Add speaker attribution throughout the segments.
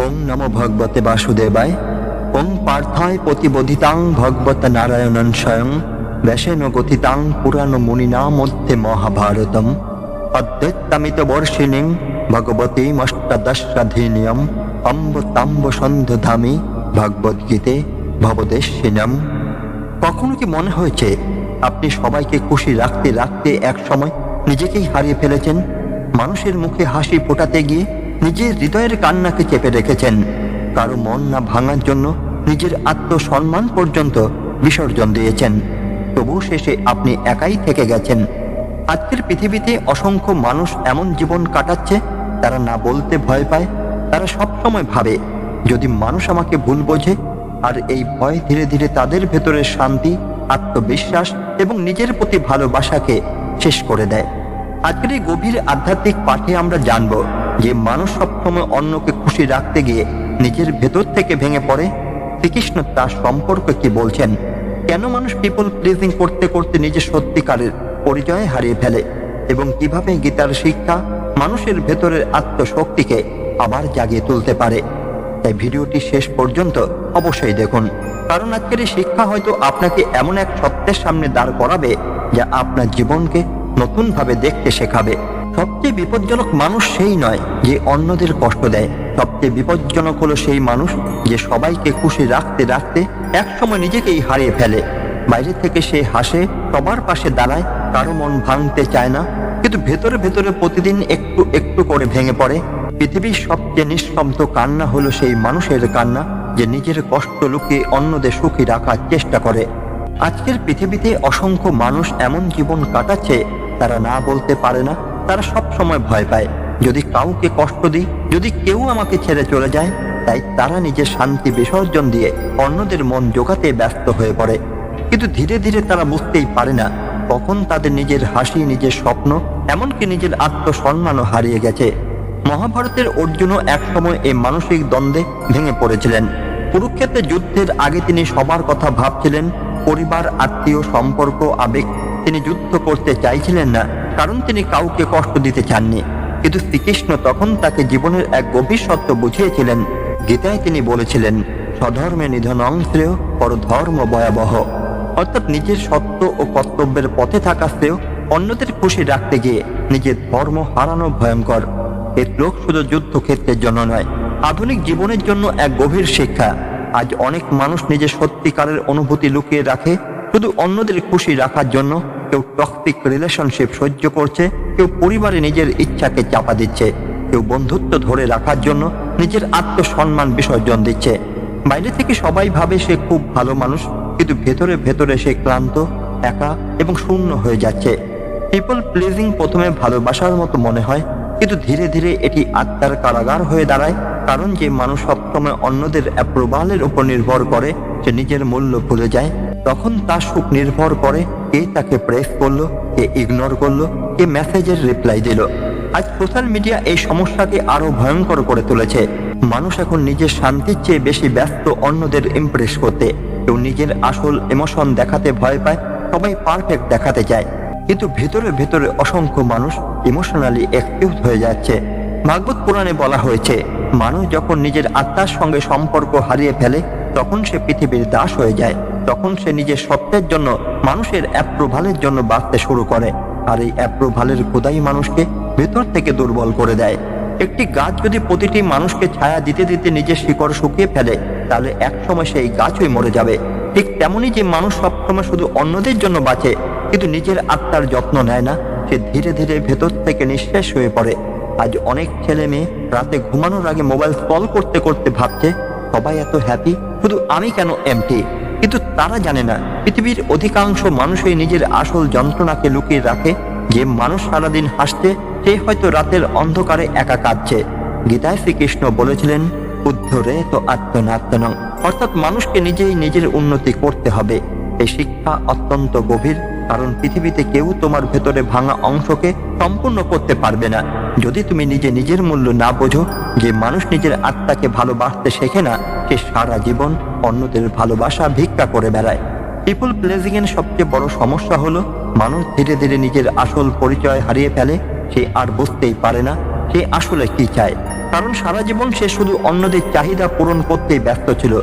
Speaker 1: ওং নমো ভগবতে বাসুদেবায়। ওং পার্থায় প্রতিবোধিতাং ভগবত নারায়ণন স্বয়ং ব্যাসেন গতিতাং পুরাণ মুনিনা মধ্যে মহাভারতম অদ্বৈতামিত বর্ষিণীং ভগবতীমষ্টাদশাধীনিয়ম অম্ব তাম্ব সন্ধধামি ভগবদ্গীতে ভবদেশিনম। কখনো কি মনে হয়েছে আপনি সবাইকে খুশি রাখতে রাখতে এক সময় নিজেকেই হারিয়ে ফেলেছেন? মানুষের মুখে হাসি ফোটাতে গিয়ে নিজের হৃদয়ের কান্নাকে চেপে রেখেছেন। কারো মন না ভাঙার জন্য নিজের আত্মসম্মান পর্যন্ত বিসর্জন দিয়েছেন। তবু শেষে আপনি একাই থেকে গেছেন। আজকের পৃথিবীতে অসংখ্য মানুষ এমন জীবন কাটাচ্ছে, তারা না বলতে ভয় পায়। তারা সব সময় ভাবে যদি মানুষ আমাকে ভুল বোঝে, আর এই ভয় ধীরে ধীরে তাদের ভেতরের শান্তি, আত্মবিশ্বাস এবং নিজের প্রতি ভালোবাসাকে শেষ করে দেয়। আজকের এই গভীর আধ্যাত্মিক পাঠে আমরা জানব যে মানুষ সবসময় অন্যকে খুশি রাখতে গিয়ে নিজের ভেতর থেকে ভেঙে পড়ে। শ্রীকৃষ্ণ তার সম্পর্কে কি বলছেন, কেন মানুষ পিপল প্লিজিং করতে করতে নিজের সত্যিকারের পরিচয় হারিয়ে ফেলে, এবং কিভাবে গীতার শিক্ষা মানুষের ভেতরের আত্মশক্তিকে আবার জাগিয়ে তুলতে পারে। তাই ভিডিওটি শেষ পর্যন্ত অবশ্যই দেখুন, কারণ আজকের এই শিক্ষা হয়তো আপনাকে এমন এক সত্যের সামনে দাঁড় করাবে যা আপনার জীবনকে নতুনভাবে দেখতে শেখাবে। সবচেয়ে বিপজ্জনক মানুষ সেই নয় যে অন্যদের কষ্ট দেয়, সবচেয়ে বিপজ্জনক হলো সেই মানুষ যে সবাইকে খুশি রাখতে রাখতে একসময় নিজেকেই হারিয়ে ফেলে। বাইরে থেকে সে হাসে, সবার পাশে দাঁড়ায়, কারো মন ভাঙতে চায় না, কিন্তু ভেতরে ভেতরে প্রতিদিন একটু একটু করে ভেঙে পড়ে। পৃথিবীর সবচেয়ে নিঃশব্দ কান্না হলো সেই মানুষের কান্না যে নিজের কষ্ট লুকিয়ে অন্যদের সুখী রাখার চেষ্টা করে। আজকের পৃথিবীতে অসংখ্য মানুষ এমন জীবন কাটাচ্ছে, তারা না বলতে পারে না। তারা সব সময় ভয় পায় যদি কাউকে কষ্ট দিই, যদি কেউ আমাকে ছেড়ে চলে যায়। তাই তারা নিজের শান্তি বিসর্জন দিয়ে অন্যদের মন জোগাতে ব্যস্ত হয়ে পড়ে। কিন্তু ধীরে ধীরে তারা বুঝতেই পারে না কখন তাদের নিজের হাসি, নিজের স্বপ্ন, এমনকি নিজের আত্মসম্মানও হারিয়ে গেছে। মহাভারতের অর্জুনও একসময় এই মানসিক দ্বন্দ্বে ভেঙে পড়েছিলেন। কুরুক্ষেত্রের যুদ্ধের আগে তিনি সবার কথা ভাবছিলেন, পরিবার, আত্মীয়, সম্পর্ক, আবেগ। তিনি যুদ্ধ করতে চাইছিলেন না, কারণ তিনি কাউকে কষ্ট দিতে চাননি। কিন্তু শ্রীকৃষ্ণ তখন তাকে জীবনের এক গভীর সত্য বুঝিয়েছিলেন। গীতায় তিনি বলেছিলেন, স্বধর্মে নিধনং শ্রেয় পরধর্ম ভয়াবহ। অর্থাৎ নিজের সত্য ও কর্তব্যের পথে থাকা শ্রেয় অন্যদের খুশি রাখতে গিয়ে নিজের ধর্ম হারানো ভয়ঙ্কর। এই শ্লোক শুধু যুদ্ধক্ষেত্রের জন্য নয়, আধুনিক জীবনের জন্য এক গভীর শিক্ষা। আজ অনেক মানুষ নিজের সত্যিকারের অনুভূতি লুকিয়ে রাখে শুধু অন্যদের খুশি রাখার জন্য। কেউ টক্সিক রিলেশনশিপ সহ্য করছে, কেউ পরিবারে নিজের ইচ্ছাকে চাপা দিচ্ছে, কেউ বন্ধুত্ব ধরে রাখার জন্য নিজের আত্মসম্মান বিসর্জন দিচ্ছে। বাইরে থেকে সবাই ভাবে সে খুব ভালো মানুষ, কিন্তু ভেতরে ভেতরে সে ক্লান্ত, একা এবং শূন্য হয়ে যাচ্ছে। পিপল প্লিজিং প্রথমে ভালোবাসার মতো মনে হয়, কিন্তু ধীরে ধীরে এটি আত্মার কারাগার হয়ে দাঁড়ায়। কারণ যে মানুষ সবসময় অন্যদের অ্যাপ্রুভালের উপর নির্ভর করে, সে নিজের মূল্য ভুলে যায়। তখন তার সুখ নির্ভর করে কে তাকে প্রেস করলো, কে ইগনোর করলো, কে মেসেজের রিপ্লাই দিল। আজ সোশ্যাল মিডিয়া এই সমস্যাকে আরো ভয়ঙ্কর করে তুলেছে। মানুষ এখন নিজের শান্তির চেয়ে বেশি ব্যস্ত অন্যদের ইমপ্রেস করতে। কেউ নিজের আসল ইমোশন দেখাতে ভয় পায়, সবাই পারফেক্ট দেখাতে চায়। কিন্তু ভেতরে ভেতরে অসংখ্য মানুষ ইমোশনালি এক্সকিউজ হয়ে যাচ্ছে। ভাগবত পুরাণে বলা হয়েছে, মানুষ যখন নিজের আত্মার সঙ্গে সম্পর্ক হারিয়ে ফেলে, তখন সে পৃথিবীর দাস হয়ে যায়। তখন সে নিজের সত্যের জন্য, মানুষের অ্যাপ্রুভালের জন্য বাঁচতে শুরু করে। আর এই অ্যাপ্রুভালের খোদাই মানুষকে ভেতর থেকে দুর্বল করে দেয়। একটি গাছ যদি প্রতিটি মানুষকে ছায়া দিতে দিতে নিজের শিকড় শুকিয়ে ফেলে, তাহলে একসময় সেই গাছই মরে যাবে। ঠিক তেমনি যে মানুষ সবসময় শুধু অন্যদের জন্য বাঁচে কিন্তু নিজের আত্মার যত্ন নেয় না, সে ধীরে ধীরে ভেতর থেকে নিঃশেষ হয়ে পড়ে। আজ অনেক ছেলে মেয়ে রাতে ঘুমানোর আগে মোবাইল স্ক্রল করতে করতে ভাবছে, সবাই এত হ্যাপি, শুধু আমি কেন এমটি। কিন্তু তারা জানে না, পৃথিবীর অধিকাংশ মানুষই নিজের আসল যন্ত্রণাকে লুকিয়ে রাখে। যে মানুষ সারাদিন হাসছে, সে হয়তো রাতের অন্ধকারে একা কাঁদছে। গীতায় শ্রীকৃষ্ণ বলেছিলেন, উদ্ধরে তো আত্মনাত্মনং, অর্থাৎ মানুষকে নিজেই নিজের উন্নতি করতে হবে। এই শিক্ষা অত্যন্ত গভীর, কারণ পৃথিবীতে কেউ তোমার ভেতরে ভাঙা অংশকে সম্পূর্ণ করতে পারবে না যদি তুমি নিজে নিজের মূল্য না বোঝো। যে মানুষ নিজের আত্মাকে ভালোবাসতে শেখে না, সে সারা জীবন অন্যদের ভালোবাসা ভিক্ষা করে বেড়ায়। পিপল প্লেজিং এর সবচেয়ে বড় সমস্যা হলো মানুষ ধীরে ধীরে নিজের আসল পরিচয় হারিয়ে ফেলে। সে আর বুঝতেই পারে না সে আসলে কি চায়। কারণ সারা জীবন সে শুধু অন্যদের চাহিদা পূরণ করতেই ব্যস্ত ছিল।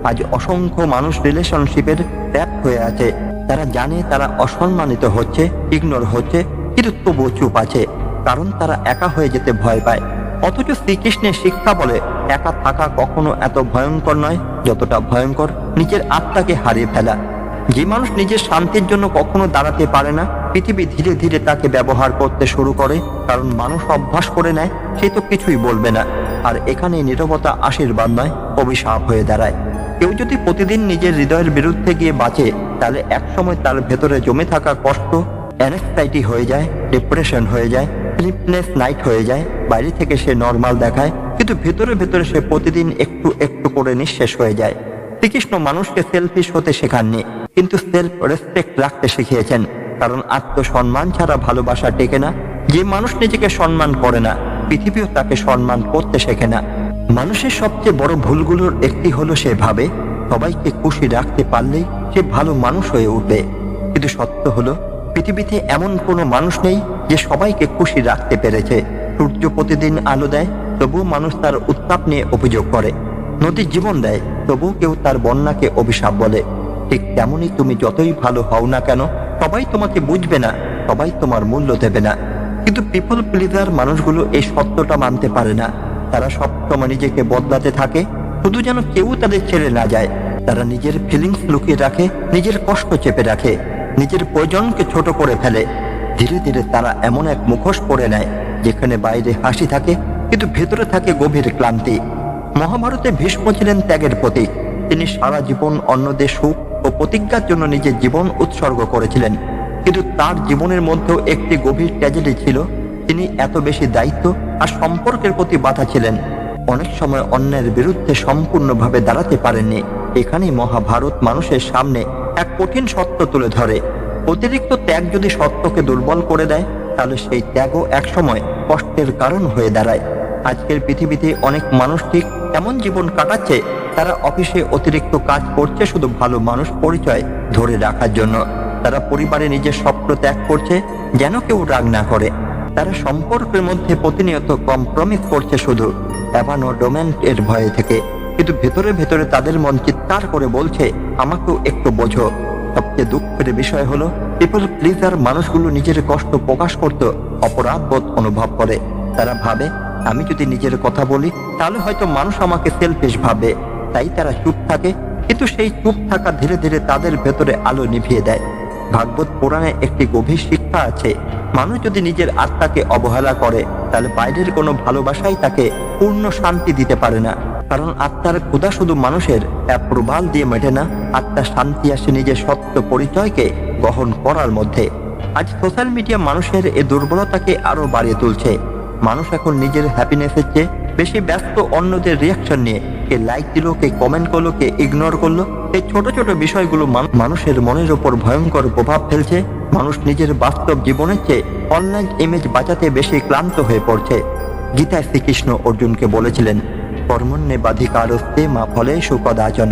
Speaker 1: আজ অসংখ্য মানুষ রিলেশনশিপের ট্র্যাপ হয়ে আছে। তারা জানে তারা অসম্মানিত হচ্ছে, ইগনোর হচ্ছে, কিন্তু তবুও চুপ আছে, কারণ তারা একা হয়ে যেতে ভয় পায়। অথচ শ্রীকৃষ্ণের শিক্ষা বলে একা থাকা কখনো এত ভয়ঙ্কর নয় যতটা ভয়ঙ্কর নিজের আত্মাকে হারিয়ে ফেলা। যে মানুষ নিজের শান্তির জন্য কখনো দাঁড়াতে পারে না, পৃথিবী ধীরে ধীরে তাকে ব্যবহার করতে শুরু করে, কারণ মানুষ অভ্যাস করে নেয় সে তো কিছুই বলবে না। আর এখানে নীরবতা আশীর্বাদ নয়, অভিশাপ হয়ে দাঁড়ায়। কেউ যদি প্রতিদিন নিজের হৃদয়ের বিরুদ্ধে গিয়ে বাঁচে, তাহলে একসময় তার ভেতরে জমে থাকা কষ্ট অ্যাংজাইটি হয়ে যায়, ডিপ্রেশন হয়ে যায়, স্লিপলেস নাইট হয়ে যায়। বাইরে থেকে সে নর্মাল দেখায়, কিন্তু ভেতরে ভেতরে সে প্রতিদিন একটু একটু করে নিঃশেষ হয়ে যায়। শ্রীকৃষ্ণ মানুষকে সেলফিশ হতে শেখাননি, কিন্তু সেলফ রেসপেক্ট রাখতে শিখিয়েছেন, কারণ আত্মসম্মান ছাড়া ভালোবাসা টেকে না। যে মানুষ নিজেকে সম্মান করে না, পৃথিবীও তাকে সম্মান করতে শেখে না। মানুষের সবচেয়ে বড় ভুলগুলোর একটি হলো সে ভাবে সবাইকে খুশি রাখতে পারলেই সে ভালো মানুষ হয়ে উঠবে। কিন্তু সত্য হলো পৃথিবীতে এমন কোনো মানুষ নেই যে সবাইকে খুশি রাখতে পেরেছে। সূর্য প্রতিদিন আলো দেয়, তবুও মানুষ তার উত্তাপ নিয়ে অভিযোগ করে। নদী জীবন দেয়, তবুও কেউ তার বন্যাকে অভিশাপ বলে। ঠিক তেমনই তুমি যতই ভালো হও না কেন, সবাই তোমাকে বুঝবে না, সবাই তোমার মূল্য দেবে না। কিন্তু পিপল প্লিজার মানুষগুলো এই সত্যটা মানতে পারে না। তারা সবসময় নিজেকে বদলাতে থাকে, শুধু যেন কেউ তাদের ছেড়ে না যায়। তারা নিজের ফিলিংস লুকিয়ে রাখে, নিজের কষ্ট চেপে রাখে, নিজের প্রয়োজনকে ছোট করে ফেলে। ধীরে ধীরে তারা এমন এক মুখোশ পরে নেয় যেখানে বাইরে হাসি থাকে, কিন্তু ভেতরে থাকে গভীর ক্লান্তি। মহাভারতে ভীষ্ম ছিলেন ত্যাগের প্রতীক। তিনি সারা জীবন অন্যদের সুখ ও প্রতিজ্ঞার জন্য নিজের জীবন উৎসর্গ করেছিলেন, কিন্তু তার জীবনের মধ্যেও একটি গভীর ট্র্যাজেডি ছিল। তিনি এত বেশি দায়িত্ব আর সম্পর্কের প্রতি বাধা ছিলেন, অনেক সময় অন্যের বিরুদ্ধে সম্পূর্ণভাবে দাঁড়াতে পারেননি। এখানেই মহাভারত মানুষের সামনে এক কঠিন সত্য তুলে ধরে। অতিরিক্ত ত্যাগ যদি সত্যকে দুর্বল করে দেয়, তাহলে সেই ত্যাগও একসময় কষ্টের কারণ হয়ে দাঁড়ায়। আজকের পৃথিবীতে অনেক মানুষ ঠিক এমন জীবন কাটাচ্ছে, তারা অফিসে অতিরিক্ত কাজ করছে শুধু ভালো মানুষ পরিচয় ধরে রাখার জন্য। তারা পরিবারে নিজের স্বপ্ন ত্যাগ করছে যেন কেউ রাগ না করে। তারা সম্পর্কের মধ্যে প্রতিনিয়ত কম্প্রমিস করছে শুধু অ্যাবান্ডনমেন্ট এর ভয়ে থেকে, কিন্তু ভেতরে ভেতরে তাদের মন চিৎকার করে বলছে আমাকেও একটু বোঝো। সবচেয়ে দুঃখের বিষয় হলো পিপল প্লিজার মানুষগুলো নিজের কষ্ট প্রকাশ করতে অপরাধ বোধ অনুভব করে। তারা ভাবে আমি যদি নিজের কথা বলি তাহলে হয়তো মানুষ আমাকে সেলফিশ ভাবে, তাই তারা চুপ থাকে। কিন্তু সেই চুপ থাকা ধীরে ধীরে তাদের ভেতরে আলো নিভিয়ে দেয়। ভাগবত পুরাণে একটি গভীর শিক্ষা আছে, মানুষ যদি নিজের আত্মাকে অবহেলা করে তাহলে বাইরের কোনো ভালোবাসাই তাকে পূর্ণ শান্তি দিতে পারে না। কারণ আত্মার ক্ষুধা শুধু মানুষের অ্যাপ্রুভাল দিয়ে মেটে না, আত্মার শান্তি আসে নিজের সত্য পরিচয়কে গ্রহণ করার মধ্যে। আজ সোশ্যাল মিডিয়া মানুষের এই দুর্বলতাকে আরো বাড়িয়ে তুলছে। মানুষ এখন নিজের হ্যাপিনেসের চেয়ে বেশি ব্যস্ত অন্যদের রিয়াকশন নিয়ে। কে লাইক দিল, কে কমেন্ট করলো, কে ইগনোর করলো। এই ছোট ছোট বিষয়গুলো মানুষের মনের ওপর ভয়ঙ্কর প্রভাব ফেলছে। মানুষ নিজের বাস্তব জীবনের চেয়ে অনলাইন ইমেজ বাঁচাতে বেশি ক্লান্ত হয়ে পড়ছে। গীতায় শ্রীকৃষ্ণ অর্জুনকে বলেছিলেন কর্মণ্যেবাধিকারস্তে মা ফলে সুকদাচন,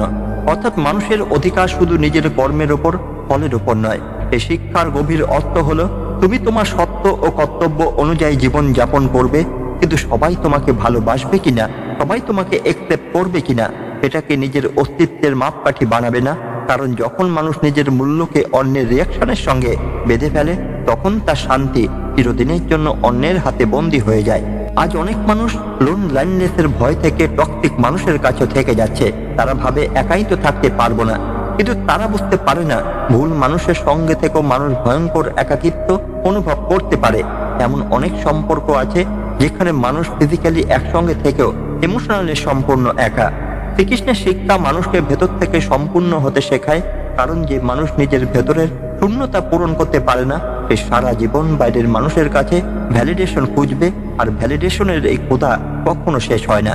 Speaker 1: অর্থাৎ মানুষের অধিকার শুধু নিজের কর্মের ওপর, ফলের ওপর নয়। এই শিক্ষার গভীর অর্থ হলো তুমি তোমার সত্য ও কর্তব্য অনুযায়ী জীবন যাপন করবে, কিন্তু সবাই তোমাকে ভালোবাসবে কিনা, সবাই তোমাকে একসেপ্ট করবে কিনা, এটাকে নিজের অস্তিত্বের মাপকাঠি বানাবে না। কারণ যখন মানুষ নিজের মূল্যকে অন্যের রিয়াকশনের সঙ্গে বেঁধে ফেলে, তখন তার শান্তি চিরদিনের জন্য অন্যের হাতে বন্দী হয়ে যায়। আজ অনেক মানুষ লোনলাইনেসের ভয় থেকে টক্সিক মানুষের কাছে থেকে যাচ্ছে। তারা ভাবে একাই তো থাকতে পারবো না, কিন্তু তারা বুঝতে পারে না ভুল মানুষের সঙ্গে থেকেও মানুষ ভয়ঙ্কর একাকিত্ব অনুভব করতে পারে। এমন অনেক সম্পর্ক আছে যেখানে মানুষ ফিজিক্যালি একসঙ্গে থেকেও ইমোশনালি সম্পূর্ণ একা। শ্রীকৃষ্ণের শিক্ষা মানুষকে ভেতর থেকে সম্পূর্ণ হতে শেখায়, কারণ যে মানুষ নিজের ভেতরের শূন্যতা পূরণ করতে পারে না, সে সারা জীবন বাইরের মানুষের কাছে ভ্যালিডেশন খুঁজবে, আর ভ্যালিডেশনের এই ক্ষুধা কখনো শেষ হয় না।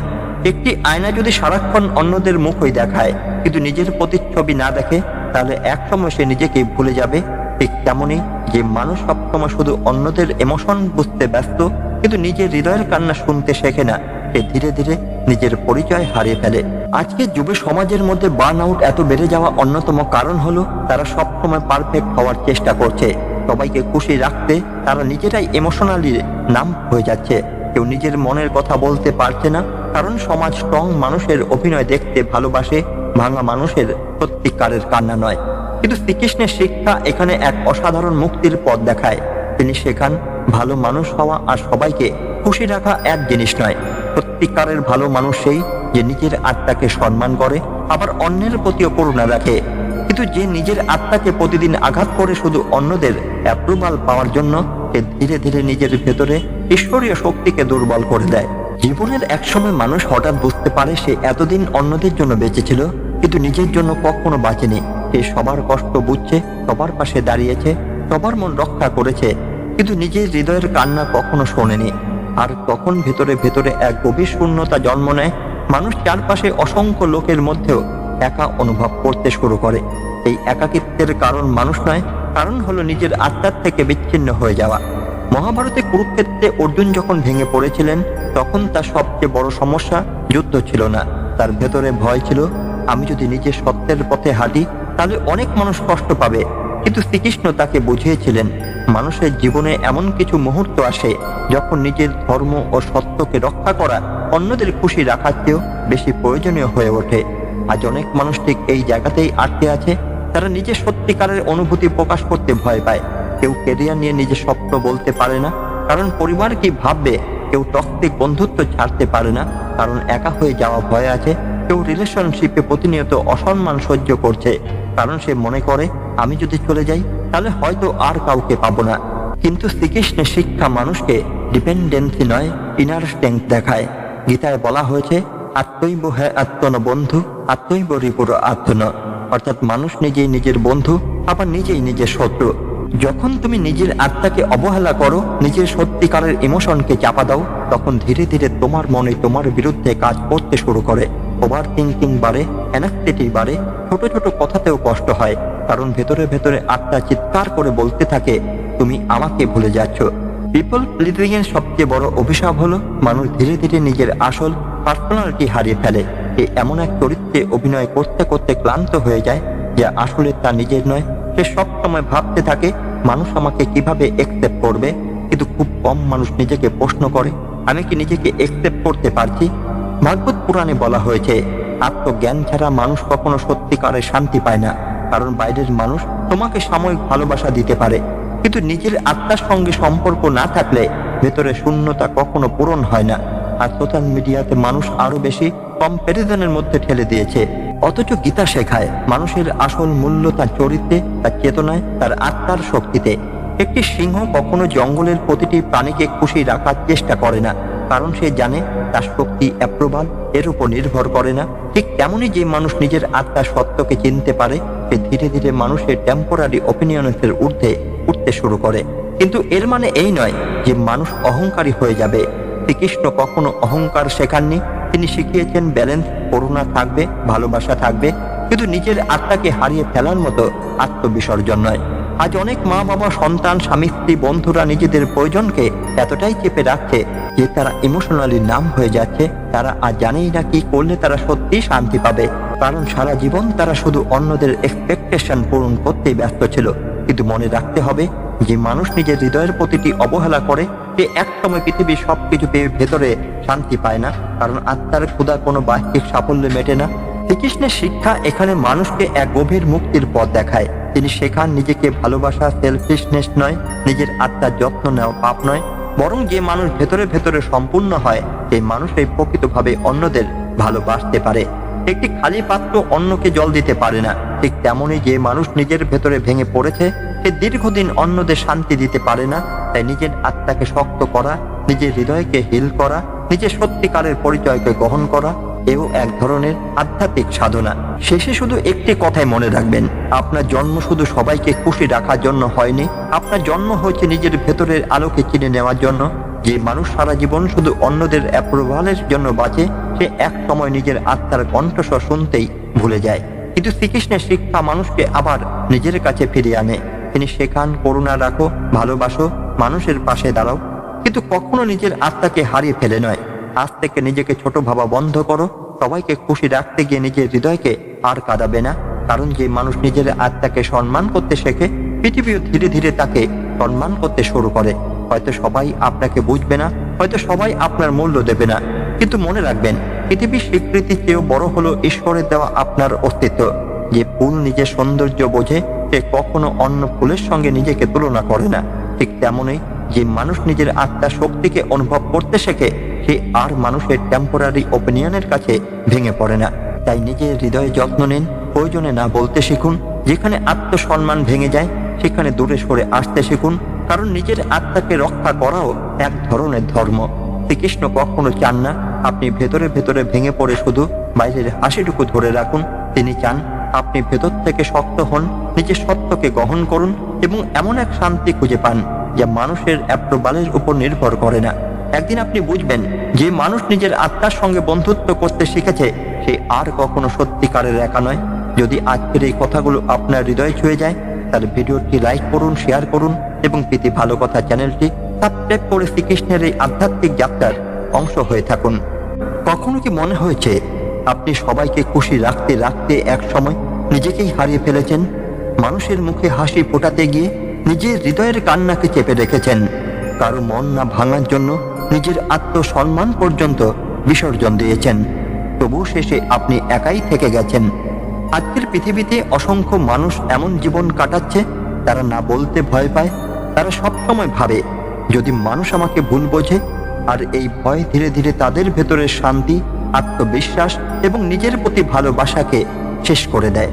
Speaker 1: একটি আয়না যদি সারাক্ষণ অন্যদের মুখই দেখায় কিন্তু নিজের প্রতিচ্ছবি না দেখে, তাহলে একসময় সে নিজেকেই ভুলে যাবে। ঠিক তেমনই যে মানুষ সবসময় শুধু অন্যদের ইমোশন বুঝতে ব্যস্ত কিন্তু নিজের হৃদয়ের কান্না শুনতে শেখে না, সে ধীরে ধীরে নিজের পরিচয় হারিয়ে ফেলে। আজকে যুব সমাজের মধ্যে বার্ন আউট এত বেড়ে যাওয়া অন্যতম কারণ হলো তারা সবসময় পারফেক্ট হওয়ার চেষ্টা করছে। সবাইকে খুশি রাখতে তারা নিজেরাই ইমোশনালি নাম হয়ে যাচ্ছে। কেউ নিজের মনের কথা বলতে পারছে না, কারণ সমাজ স্ট্রং মানুষের অভিনয় দেখতে ভালোবাসে, ভাঙা মানুষের সত্যিকারের কান্না নয়। কিন্তু শ্রীকৃষ্ণের শিক্ষা এখানে এক অসাধারণ মুক্তির পথ দেখায়। তিনি শেখান ভালো মানুষ হওয়া আর সবাইকে খুশি রাখা এক জিনিস নয়। সত্যিকারের ভালো মানুষ সেই যে নিজের আত্মাকে সম্মান করে, আবার অন্যের প্রতিও করুণা রাখে। কিন্তু যে নিজের আত্মাকে প্রতিদিন আঘাত করে শুধু অন্যদের অ্যাপ্রুভাল পাওয়ার জন্য, সে ধীরে ধীরে নিজের ভেতরে ঈশ্বরীয় শক্তিকে দুর্বল করে দেয়। জীবনের একসময় মানুষ হঠাৎ বুঝতে পারে সে এতদিন অন্যদের জন্য বেঁচেছিল, কিন্তু নিজের জন্য কখনো বাঁচেনি। সে সবার কষ্ট বুঝছে, সবার পাশে দাঁড়িয়েছে, সবার মন রক্ষা করেছে, কিন্তু নিজের হৃদয়ের কান্না কখনো শোনেনি। আর তখন ভেতরে ভেতরে এক গভীর শূন্যতা জন্ম নেয়। মানুষ চারপাশে অসংখ্য লোকের মধ্যেও একা অনুভব করতে শুরু করে। এই একাকিত্বের কারণ মানুষ নয়, কারণ হলো নিজের আত্মার থেকে বিচ্ছিন্ন হয়ে যাওয়া। মহাভারতে কুরুক্ষেত্রে অর্জুন যখন ভেঙে পড়েছিলেন, তখন তার সবচেয়ে বড় সমস্যা যুদ্ধ ছিল না, তার ভেতরে ভয় ছিল, আমি যদি নিজের সত্যের পথে হাঁটি তাহলে অনেক মানুষ কষ্ট পাবে। কিন্তু শ্রীকৃষ্ণ তাকে বুঝিয়েছিলেন, মানুষের জীবনে এমন কিছু মুহূর্ত আসে যখন নিজের ধর্ম ও সত্যকে রক্ষা করা অন্যদের খুশি রাখার চেয়েও বেশি প্রয়োজনীয় হয়ে ওঠে। আজ অনেক মানুষ ঠিক এই জায়গাতেই আটকে আছে। তারা নিজের সত্যিকারের অনুভূতি প্রকাশ করতে ভয় পায়। কেউ ক্যারিয়ার নিয়ে নিজের স্বপ্ন বলতে পারে না, কারণ পরিবার কি ভাববে। কেউ টক্সিক বন্ধুত্ব ছাড়তে পারে না, কারণ একা হয়ে যাওয়া ভয় আছে। কেউ রিলেশনশিপে প্রতিনিয়ত অসম্মান সহ্য করছে, কারণ সে মনে করে আমি যদি চলে যাই তাহলে হয়তো আর কাউকে পাবো না। কিন্তু শ্রীকৃষ্ণের শিক্ষা মানুষকে ডিপেন্ডেন্সি নয়, ইনার স্ট্রেংথ দেখায়। গীতায় বলা হয়েছে, আত্মৈব হে আত্মন বন্ধু, আত্মৈব রিপুর আত্মন। অর্থাৎ মানুষ নিজেই নিজের বন্ধু, আবার নিজেই নিজের শত্রু। যখন তুমি নিজের আত্মাকে অবহেলা করো, নিজের সত্যিকারের ইমোশনকে চাপা দাও, তখন ধীরে ধীরে তোমার মনে তোমার বিরুদ্ধে কাজ করতে শুরু করে। ওভার থিঙ্কিং বাড়ে, অ্যাংজাইটি বাড়ে, ছোট ছোট কথাতেও কষ্ট হয়, কারণ ভেতরে ভেতরে আত্মা চিৎকার করে বলতে থাকে, তুমি আমাকে ভুলে যাচ্ছ। পিপল প্লিজিং এর সবচেয়ে বড় অভিশাপ হলো মানুষ ধীরে ধীরে নিজের আসল পার্সোনালিটি হারিয়ে ফেলে। এমন এক চরিত্রে অভিনয় করতে করতে ক্লান্ত হয়ে যায়, যা আসলে তা নিজের নয়। সে সব সময় ভাবতে থাকে মানুষ আমাকে কিভাবে একসেপ্ট করবে, কিন্তু খুব কম মানুষ নিজেকে প্রশ্ন করে, আমি কি নিজেকে একসেপ্ট করতে পারছি? ভাগবত পুরাণে বলা হয়েছে, আত্মজ্ঞান ছাড়া মানুষ কখনো সত্যিকারের শান্তি পায় না। কারণ বাইরের মানুষ তোমাকে সাময়িক ভালোবাসা দিতে পারে, কিন্তু নিজের আত্মার সঙ্গে সম্পর্ক না থাকলে ভেতরে শূন্যতা কখনো পূরণ হয় না। আর সোশ্যাল মিডিয়াতে মানুষ আরো বেশি কম্প্যারিজনের মধ্যে ঠেলে দিয়েছে। অথচ গীতা শেখায় মানুষের আসল মূল্য তার চরিত্রে, তার চেতনায়, তার আত্মার শক্তিতে। একটি সিংহ কখনো জঙ্গলের প্রতিটি প্রাণীকে খুশি রাখার চেষ্টা করে না, কারণ সে জানে তার শক্তি অ্যাপ্রুভাল এর উপর নির্ভর করে না। ঠিক তেমনই যে মানুষ নিজের আত্মার সত্যকে চিনতে পারে, সে ধীরে ধীরে মানুষের টেম্পোরারি অপিনিয়নের ঊর্ধ্বে উঠতে শুরু করে। কিন্তু এর মানে এই নয় যে মানুষ অহংকারী হয়ে যাবে। শ্রীকৃষ্ণ কখনো অহংকার শেখাননি, তিনি শিখিয়েছেন ব্যালেন্স, করুণা থাকবে, ভালোবাসা থাকবে, কিন্তু নিজের আত্মাকে হারিয়ে ফেলার মতো আত্মবিসর্জন নয়। আজ অনেক মা বাবা, সন্তান, স্বামী স্ত্রী, বন্ধুরা নিজেদের প্রয়োজনকে এতটাই চেপে রাখছে যে তারা ইমোশনালি নাম হয়ে যাচ্ছে। তারা আজ জানেই না কি করলে তারা সত্যি শান্তি পাবে, কারণ সারা জীবন তারা শুধু অন্যদের এক্সপেকটেশন পূরণ করতেই ব্যস্ত ছিল। কিন্তু মনে রাখতে হবে, যে মানুষ নিজের হৃদয়ের প্রতিটি অবহেলা করে, সে এক সময় পৃথিবীর সবকিছু পেয়ে ভেতরে শান্তি পায় না, কারণ আত্মার ক্ষুধা কোনো বাহ্যিক সাফল্যে মেটে না। শ্রীকৃষ্ণের শিক্ষা এখানে মানুষকে এক গভীর মুক্তির পথ দেখায়। তিনি শেখান নিজেকে ভালোবাসা সেলফিশনেস নয়, নিজের আত্মার যত্ন নেওয়া পাপ নয়, বরং যে মানুষ ভেতরে ভেতরে সম্পূর্ণ হয়, সেই মানুষই প্রকৃতভাবে অন্যদের ভালোবাসতে পারে। একটি খালি পাত্র অন্যকে জল দিতে পারে না। ঠিক তেমনই যে মানুষ নিজের ভেতরে ভেঙে পড়েছে, সে দীর্ঘদিন অন্যদের শান্তি দিতে পারে না। তাই নিজের আত্মাকে শক্ত করা, নিজের হৃদয়কে হিল করা, নিজের সত্যিকারের পরিচয়কে গ্রহণ করা, এও এক ধরনের আধ্যাত্মিক সাধনা। শেষে শুধু একটি কথাই মনে রাখবেন, আপনার জন্ম শুধু সবাইকে খুশি রাখার জন্য হয়নি। আপনার জন্ম হয়েছে নিজের ভেতরের আলোকে চিনে নেওয়ার জন্য। যে মানুষ সারা জীবন শুধু অন্যদের অ্যাপ্রুভালের জন্য বাঁচে, সে এক সময় নিজের আত্মার কণ্ঠস্বর শুনতেই ভুলে যায়। কিন্তু শ্রীকৃষ্ণের শিক্ষা মানুষকে আবার নিজের কাছে ফিরিয়ে আনে। তিনি শেখান, করুণা রাখো, ভালোবাসো, মানুষের পাশে দাঁড়াও, কিন্তু কখনো নিজের আত্মাকে হারিয়ে ফেলে নয়। আজ থেকে নিজেকে ছোট ভাবা বন্ধ করো। সবাইকে খুশি রাখতে গিয়ে নিজের হৃদয়কে আর কাঁদাবে না, কারণ যে মানুষ নিজের আত্মাকে সম্মান করতে শেখে, পৃথিবীও ধীরে ধীরে তাকে সম্মান করতে শুরু করে। হয়তো সবাই আপনাকে বুঝবে না, হয়তো সবাই আপনার মূল্য দেবে না, কিন্তু মনে রাখবেন, পৃথিবীর স্বীকৃতির চেয়েও বড় হলো ঈশ্বরের দেওয়া আপনার অস্তিত্ব। যে ফুল নিজের সৌন্দর্য বোঝে, সে কখনো অন্য ফুলের সঙ্গে নিজেকে তুলনা করে না। ঠিক তেমনই যে মানুষ নিজের আত্মার শক্তিকে অনুভব করতে শেখে, সে আর মানুষের টেম্পোরারি ওপিনিয়নের কাছে ভেঙে পড়ে না। তাই নিজের হৃদয়ে যত্ন নিন, প্রয়োজনে না বলতে শিখুন। যেখানে আত্মসম্মান ভেঙে যায়, সেখানে দূরে সরে আসতে শিখুন, কারণ নিজের আত্মাকে রক্ষা করাও এক ধরনের ধর্ম। শ্রীকৃষ্ণ কখনো চান না আপনি ভেতরে ভেতরে ভেঙে পড়ে শুধু বাইরের হাসিটুকু ধরে রাখুন। তিনি চান আপনি ভেতর থেকে শক্ত হন, নিজের সত্যকে গ্রহণ করুন এবং এমন এক শান্তি খুঁজে পান যা মানুষের অ্যাপ্রুভালের উপর নির্ভর করে না। একদিন আপনি বুঝবেন, যে মানুষ নিজের আত্মার সঙ্গে বন্ধুত্ব করতে শিখেছে, সে আর কখনো সত্যিকারের একা নয়। যদি আজকের এই কথাগুলো আপনার হৃদয়ে ছুঁয়ে যায়, তাহলে ভিডিওটি লাইক করুন, শেয়ার করুন এবং প্রীতি ভালো কথা চ্যানেলটি সাবস্ক্রাইব করে শ্রীকৃষ্ণের এই আধ্যাত্মিক যাত্রার অংশ হয়ে থাকুন। কখনো কি মনে হয়েছে আপনি সবাইকে খুশি রাখতে রাখতে এক সময় নিজেকেই হারিয়ে ফেলেছেন? মানুষের মুখে হাসি ফোটাতে গিয়ে নিজের হৃদয়ের কান্নাকে চেপে রেখেছেন। কারো মন না ভাঙার জন্য নিজের আত্মসম্মান পর্যন্ত বিসর্জন দিয়েছেন। তবু শেষে আপনি একাই থেকে গেছেন। আজকের পৃথিবীতে অসংখ্য মানুষ এমন জীবন কাটাচ্ছে, তারা না বলতে ভয় পায়। তারা সবসময় ভাবে, যদি মানুষ আমাকে ভুল বোঝে। আর এই ভয় ধীরে ধীরে তাদের ভেতরের শান্তি, আত্মবিশ্বাস এবং নিজের প্রতি ভালোবাসাকে শেষ করে দেয়।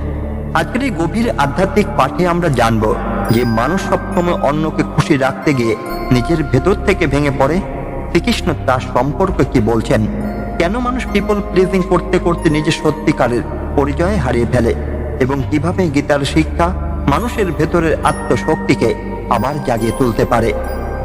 Speaker 1: আজকের এই গভীর আধ্যাত্মিক পাঠে আমরা জানব যে মানুষ সবসময় অন্যকে খুশি রাখতে গিয়ে নিজের ভেতর থেকে ভেঙে পড়ে। শ্রীকৃষ্ণ তার সম্পর্কে কি বলছেন, কেন মানুষ পিপল প্লিজিং করতে করতে নিজের সত্যিকারের পরিচয় হারিয়ে ফেলে, এবং কিভাবে গীতার শিক্ষা মানুষের ভেতরের আত্মশক্তিকে আবার জাগিয়ে তুলতে পারে।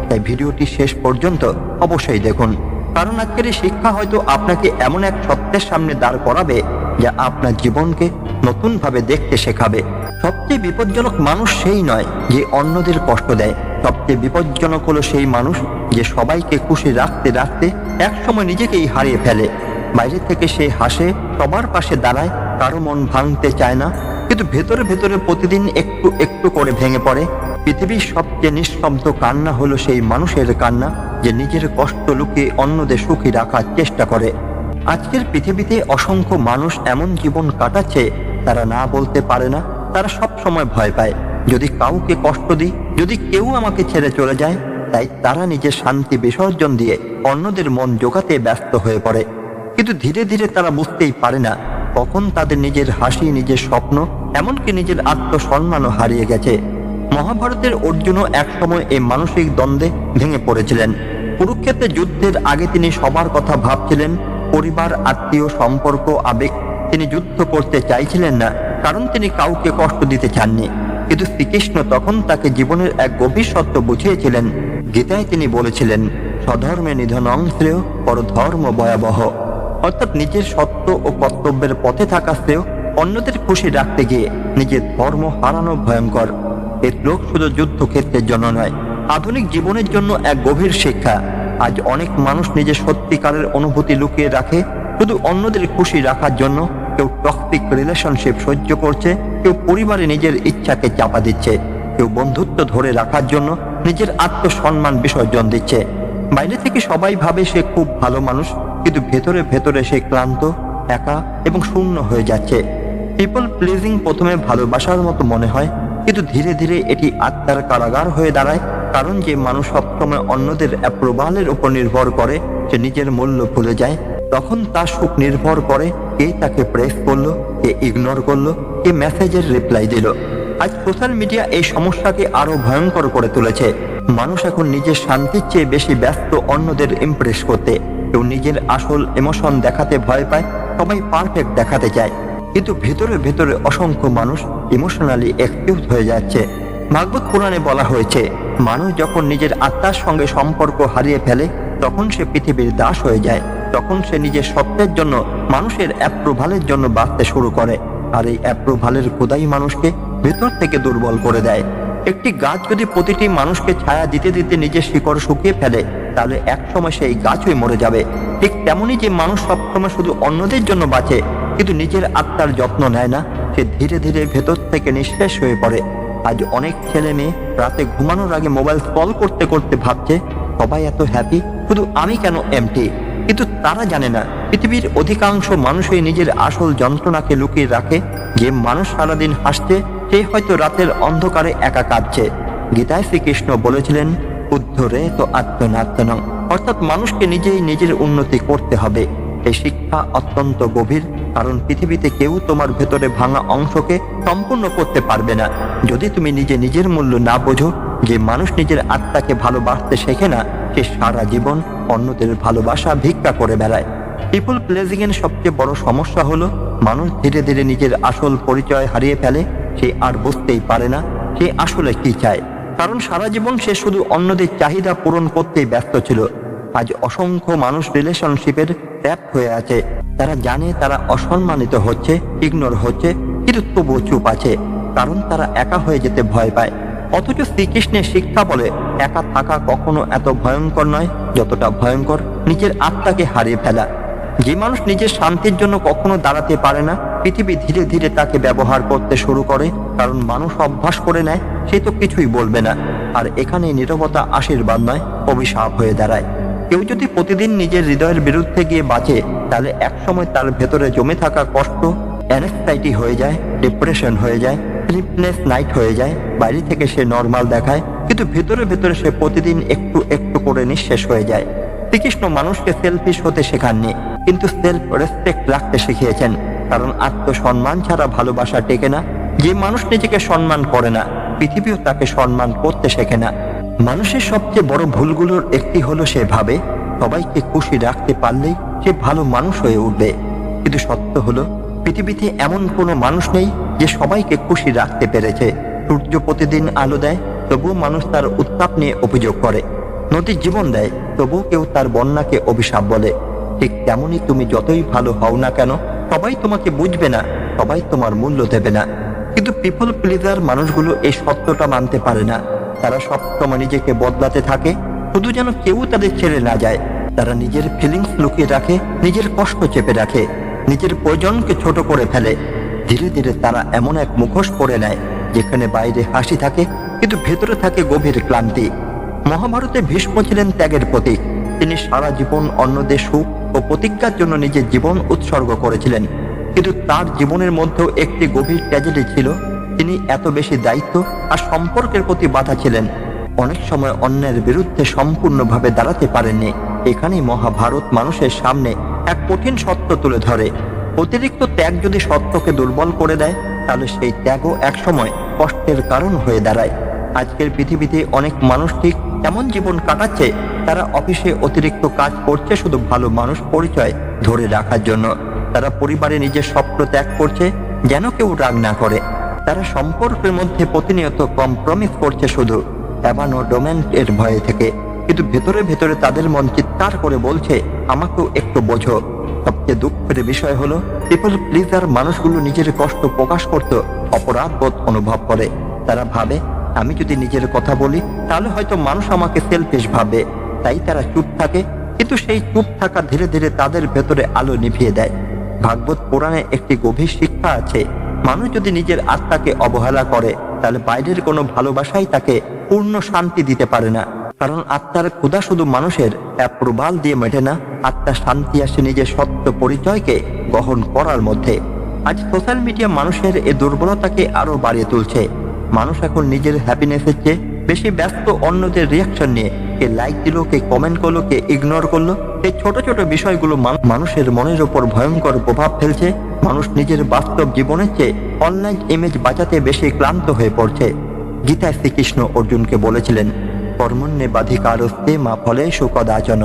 Speaker 1: তাই ভিডিওটি শেষ পর্যন্ত অবশ্যই দেখুন, কারণ আজকের এই শিক্ষা হয়তো আপনাকে এমন এক সত্যের সামনে দাঁড় করাবে যা আপনার জীবনকে নতুনভাবে দেখতে শেখাবে। সবচেয়ে বিপজ্জনক মানুষ সেই নয় যে অন্যদের কষ্ট দেয়, সবচেয়ে বিপজ্জনক হলো সেই মানুষ যে সবাইকে খুশি রাখতে রাখতে একসময় নিজেকেই হারিয়ে ফেলে। বাইরে থেকে সে হাসে, সবার পাশে দাঁড়ায়, কারো মন ভাঙতে চায় না, কিন্তু ভেতরে ভেতরে প্রতিদিন একটু একটু করে ভেঙে পড়ে। পৃথিবীর সবচেয়ে নিঃশব্দ কান্না হলো সেই মানুষের কান্না যে নিজের কষ্ট লুকিয়ে অন্যদের সুখী রাখার চেষ্টা করে। আজকের পৃথিবীতে অসংখ্য মানুষ এমন জীবন কাটাচ্ছে, তারা না বলতে পারে না। তারা সব সময় ভয় পায়, যদি কাউকে কষ্ট দিই, যদি কেউ আমাকে ছেড়ে চলে যায়। তাই তারা নিজের শান্তি বিসর্জন দিয়ে অন্যদের মন জোগাতে ব্যস্ত হয়ে পড়ে। কিন্তু ধীরে ধীরে তারা বুঝতেই পারে না কখন তাদের নিজের হাসি, নিজের স্বপ্ন, এমনকি নিজের আত্মসম্মানও হারিয়ে গেছে। মহাভারতের অর্জুনও একসময় এই মানসিক দ্বন্দ্বে ভেঙে পড়েছিলেন। কুরুক্ষেত্রের যুদ্ধের আগে তিনি সবার কথা ভাবছিলেন, পরিবার, আত্মীয়, সম্পর্ক, আবেগ। তিনি যুদ্ধ করতে চাইছিলেন না, কারণ তিনি কাউকে কষ্ট দিতে চাননি। কিন্তু শ্রীকৃষ্ণ তখন তাকে জীবনের এক গভীর সত্য বুঝিয়েছিলেন। গীতায় তিনি বলেছিলেন, স্বধর্মে নিধনং শ্রেয়, পরধর্ম ভয়াবহ। অর্থাৎ নিজের সত্য ও কর্তব্যের পথে থাকা শ্রেয়, অন্যদের খুশি রাখতে গিয়ে নিজের ধর্ম হারানো ভয়ঙ্কর। এর শ্লোক শুধু যুদ্ধক্ষেত্রের জন্য নয়, আধুনিক জীবনের জন্য এক গভীর শিক্ষা। আজ অনেক মানুষ নিজের সত্যিকারের অনুভূতি লুকিয়ে রাখে শুধু অন্যদের খুশি রাখার জন্য। কেউ টক্সিক রিলেশনশিপ সহ্য করছে, কেউ পরিবারে নিজের ইচ্ছাকে চাপা দিচ্ছে, কেউ বন্ধুত্ব ধরে রাখার জন্য নিজের আত্মসম্মান বিসর্জন দিচ্ছে। বাইরে থেকে সবাই ভাবে সে খুব ভালো মানুষ, কিন্তু ভেতরে ভেতরে সে ক্লান্ত, একা এবং শূন্য হয়ে যাচ্ছে। পিপল প্লিজিং প্রথমে ভালোবাসার মতো মনে হয়, কিন্তু ধীরে ধীরে এটি আত্মার কারাগার হয়ে দাঁড়ায়। কারণ যে মানুষ সবসময় অন্যদের অ্যাপ্রুভালের উপর নির্ভর করে, সে নিজের মূল্য ভুলে যায়। তখন তার সুখ নির্ভর করে কে তাকে প্রেস করলো, কে ইগনোর করলো, কে মেসেজের রিপ্লাই দিল। আজ সোশ্যাল মিডিয়া এই সমস্যাকে আরো ভয়ঙ্কর করে তুলেছে। মানুষ এখন নিজের শান্তির চেয়ে বেশি ব্যস্ত অন্যদের ইমপ্রেস করতে। কেউ নিজের আসল ইমোশন দেখাতে ভয় পায়, সবাই পারফেক্ট দেখাতে চায়। কিন্তু ভেতরে ভেতরে অসংখ্য মানুষ ইমোশনালি এক্সকিউজ হয়ে যাচ্ছে। ভাগবত পুরাণে বলা হয়েছে, মানুষ যখন নিজের আত্মার সঙ্গে সম্পর্ক হারিয়ে ফেলে, তখন সে পৃথিবীর দাস হয়ে যায়। তখন সে নিজের সত্যের জন্য, মানুষের অ্যাপ্রুভালের জন্য বাঁচতে শুরু করে। আর এই অ্যাপ্রুভালের খোদাই মানুষকে ভেতর থেকে দুর্বল করে দেয়। একটি গাছ যদি প্রতিটি মানুষকে ছায়া দিতে দিতে নিজের শিকড় শুকিয়ে ফেলে, তাহলে একসময় সেই গাছই মরে যাবে। ঠিক তেমনই যে মানুষ সবসময় শুধু অন্যদের জন্য বাঁচে, কিন্তু নিজের আত্মার যত্ন নেয় না, সে ধীরে ধীরে ভেতর থেকে নিঃশেষ হয়ে পড়ে। আজ অনেক ছেলে মেয়ে রাতে ঘুমানোর আগে মোবাইল স্ক্রল করতে করতে ভাবছে, সবাই এত হ্যাপি, শুধু আমি কেন এমটি। কিন্তু তারা জানে না পৃথিবীর অধিকাংশ মানুষই নিজের আসল যন্ত্রণাকে লুকিয়ে রাখে। যে মানুষ সারাদিন হাসছে সে হয়তো রাতের অন্ধকারে একা কাঁদছে। গীতায় শ্রীকৃষ্ণ বলেছিলেন, উদ্ধরে তো আত্মনাত্মনং, অর্থাৎ মানুষকে নিজেই নিজের উন্নতি করতে হবে। এই শিক্ষা অত্যন্ত গভীর, কারণ পৃথিবীতে কেউ তোমার ভেতরে ভাঙা অংশকে সম্পূর্ণ করতে পারবে না যদি তুমি নিজের মূল্য না বোঝো। যে মানুষ নিজের আত্মাকে ভালোবাসতে শেখে না, সে সারা জীবন অন্যদের ভালোবাসা ভিক্ষা করে বেড়ায়। পিপল প্লেজিং এর সবচেয়ে বড় সমস্যা হলো মানুষ ধীরে ধীরে নিজের আসল পরিচয় হারিয়ে ফেলে। সে আর বুঝতেই পারে না সে আসলে কি চায়, কারণ সারা জীবন সে শুধু অন্যদের চাহিদা পূরণ করতেই ব্যস্ত ছিল। আজ অসংখ্য মানুষ রিলেশনশিপের ট্র্যাপ হয়ে আছে। তারা জানে তারা অসম্মানিত হচ্ছে, ইগনোর হচ্ছে, কিন্তু তবুও চুপ আছে, কারণ তারা একা হয়ে যেতে ভয় পায়। অথচ শ্রীকৃষ্ণের শিক্ষা বলে, একা থাকা কখনো এত ভয়ঙ্কর নয় যতটা ভয়ঙ্কর নিজের আত্মাকে হারিয়ে ফেলা। যে মানুষ নিজের শান্তির জন্য কখনো দাঁড়াতে পারে না, পৃথিবী ধীরে ধীরে তাকে ব্যবহার করতে শুরু করে। কারণ মানুষ অভ্যাস করে নেয় সে তো কিছুই বলবে না। আর এখানে নীরবতা আশীর্বাদ নয়, অভিশাপ হয়ে দাঁড়ায়। কেউ যদি প্রতিদিন নিজের হৃদয়ের বিরুদ্ধে গিয়ে বাঁচে, তাহলে একসময় তার ভেতরে জমে থাকা কষ্ট অ্যাংজাইটি হয়ে যায়, ডিপ্রেশন হয়ে যায়, স্লিপলেস নাইট হয়ে যায়। বাইরে থেকে সে নর্মাল দেখায়, কিন্তু ভেতরে ভেতরে সে প্রতিদিন একটু একটু করে নিঃশেষ হয়ে যায়। শ্রীকৃষ্ণ মানুষকে সেলফিশ হতে শেখাননি, কিন্তু সেলফ রেসপেক্ট রাখতে শিখিয়েছেন। কারণ আত্মসম্মান ছাড়া ভালোবাসা টেকে না। যে মানুষ নিজেকে সম্মান করে না, পৃথিবীও তাকে সম্মান করতে শেখে না। মানুষের সবচেয়ে বড় ভুলগুলোর একটি হলো সে ভাবে সবাইকে খুশি রাখতে পারলেই সে ভালো মানুষ হয়ে উঠবে। কিন্তু সত্য হলো পৃথিবীতে এমন কোনো মানুষ নেই যে সবাইকে খুশি রাখতে পেরেছে। সূর্য প্রতিদিন আলো দেয়, তবুও মানুষ তার উত্তাপ নিয়ে অভিযোগ করে। নদী জীবন দেয়, তবুও কেউ তার বন্যাকে অভিশাপ বলে। ঠিক তেমনই তুমি যতই ভালো হও না কেন, সবাই তোমাকে বুঝবে না, সবাই তোমার মূল্য দেবে না। কিন্তু পিপল প্লিজার মানুষগুলো এই সত্যটা মানতে পারে না। তারা সবসময় নিজেকে বদলাতে থাকে, শুধু যেন কেউ তাদের ছেড়ে না যায়। তারা নিজের ফিলিংস লুকিয়ে রাখে, নিজের কষ্ট চেপে রাখে, নিজের প্রয়োজনকে ছোট করে ফেলে। ধীরে ধীরে তারা এমন এক মুখোশ পরে নেয় যেখানে বাইরে হাসি থাকে কিন্তু ভেতরে থাকে গভীর ক্লান্তি। মহাভারতে ভীষ্ম ছিলেন ত্যাগের প্রতীক। তিনি সারা জীবন অন্যদের সুখ ও প্রতিজ্ঞার জন্য নিজের জীবন উৎসর্গ করেছিলেন। কিন্তু তার জীবনের মধ্যেও একটি গভীর ট্র্যাজেডি ছিল। তিনি এত বেশি দায়িত্ব আর সম্পর্কের প্রতি বাধা ছিলেন, অনেক সময় অন্যের বিরুদ্ধে সম্পূর্ণভাবে দাঁড়াতে পারেননি। এখানেই মহাভারত মানুষের সামনে এক কঠিন সত্য তুলে ধরে। অতিরিক্ত ত্যাগ যদি সত্যকে দুর্বল করে দেয়, তাহলে সেই ত্যাগও একসময় কষ্টের কারণ হয়ে দাঁড়ায়। আজকের পৃথিবীতে অনেক মানুষ ঠিক এমন জীবন কাটাচ্ছে, তারা অফিসে অতিরিক্ত কাজ করছে শুধু ভালো মানুষ পরিচয় ধরে রাখার জন্য। তারা পরিবারে নিজের স্বপ্ন ত্যাগ করছে যেন কেউ রাগ না করে। তারা সম্পর্কের মধ্যে প্রতিনিয়ত কম্প্রমিস করছে শুধু অ্যাবানডনমেন্ট এর ভয়ে থেকে। কিন্তু ভেতরে ভেতরে তাদের মন চিৎকার করে বলছে, আমাকেও একটু বোঝো। সবচেয়ে দুঃখের বিষয় হলো পিপল প্লিজার মানুষগুলো নিজের কষ্ট প্রকাশ করতে অপরাধ বোধ অনুভব করে। তারা ভাবে, আমি যদি নিজের কথা বলি তাহলে হয়তো মানুষ আমাকে সেলফিশ ভাবে, তাই তারা চুপ থাকে। কিন্তু সেই চুপ থাকা ধীরে ধীরে তাদের ভেতরে আলো নিভিয়ে দেয়। ভাগবত পুরাণে একটি গভীর শিক্ষা আছে, মানুষ যদি নিজের আত্মাকে অবহেলা করে, তাহলে বাইরের কোনো ভালোবাসাই তাকে পূর্ণ শান্তি দিতে পারে না। কারণ আত্মার ক্ষুধা শুধু মানুষের অ্যাপ্রুভাল দিয়ে মেটে না, আত্মার শান্তি আসে নিজের সত্য পরিচয়কে গ্রহণ করার মধ্যে। আজ সোশ্যাল মিডিয়া মানুষের এই দুর্বলতাকে আরো বাড়িয়ে তুলছে। মানুষ এখন নিজের হ্যাপিনেসের চেয়ে বেশি ব্যস্ত অন্যদের রিয়াকশন নিয়ে। কে লাইক দিল, কে কমেন্ট করলো, কে ইগনোর করলো। এই ছোট ছোট বিষয়গুলো মানুষের মনের ওপর ভয়ঙ্কর প্রভাব ফেলছে। মানুষ নিজের বাস্তব জীবনের চেয়ে অনলাইন ইমেজ বাঁচাতে বেশি ক্লান্ত হয়ে পড়ছে। গীতায় শ্রীকৃষ্ণ অর্জুনকে বলেছিলেন, কর্মণ্যেবাধিকারস্তে মা ফলে সুকদাচন,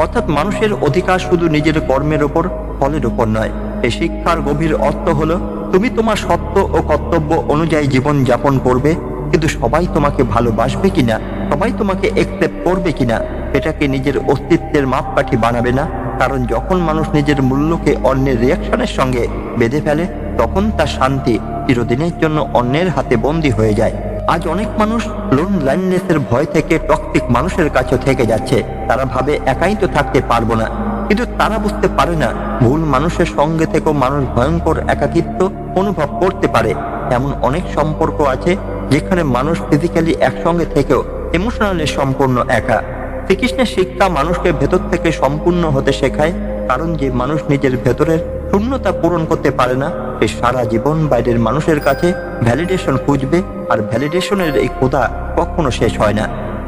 Speaker 1: অর্থাৎ মানুষের অধিকার শুধু নিজের কর্মের ওপর, ফলের উপর নয়। এই শিক্ষার গভীর অর্থ হলো, তুমি তোমার সত্য ও কর্তব্য অনুযায়ী জীবন যাপন করবে, কিন্তু সবাই তোমাকে ভালোবাসবে কিনা, সবাই তোমাকে একসেপ্ট করবে কিনা, এটাকে নিজের অস্তিত্বের মাপকাঠি বানাবে না। কারণ যখন মানুষ নিজের মূল্যকে অন্যের রিয়াকশনের সঙ্গে বেঁধে ফেলে, তখন তার শান্তি চিরদিনের জন্য অন্যের হাতে বন্দী হয়ে যায়। আজ অনেক মানুষ লোনলাইনেসের ভয় থেকে টক্সিক মানুষের কাছে থেকে যাচ্ছে। তারা ভাবে একাই তো থাকতে পারবো না, কিন্তু তারা বুঝতে পারে না ভুল মানুষের সঙ্গে থেকেও মানুষ ভয়ঙ্কর একাকিত্ব অনুভব করতে পারে। এমন অনেক সম্পর্ক আছে যেখানে মানুষ ফিজিক্যালি একসঙ্গে থেকেও ইমোশনালি সম্পূর্ণ একা। শ্রীকৃষ্ণের শিক্ষা মানুষকে ভেতর থেকে সম্পূর্ণ হতে শেখায়, কারণ যে মানুষ নিজের ভেতরের শূন্যতা পূরণ করতে পারে না, সে সারা জীবন বাইরের মানুষের কাছে ভ্যালিডেশন খুঁজবে, আর ভ্যালিডেশনের এই ক্ষুধা কখনো শেষ হয় না।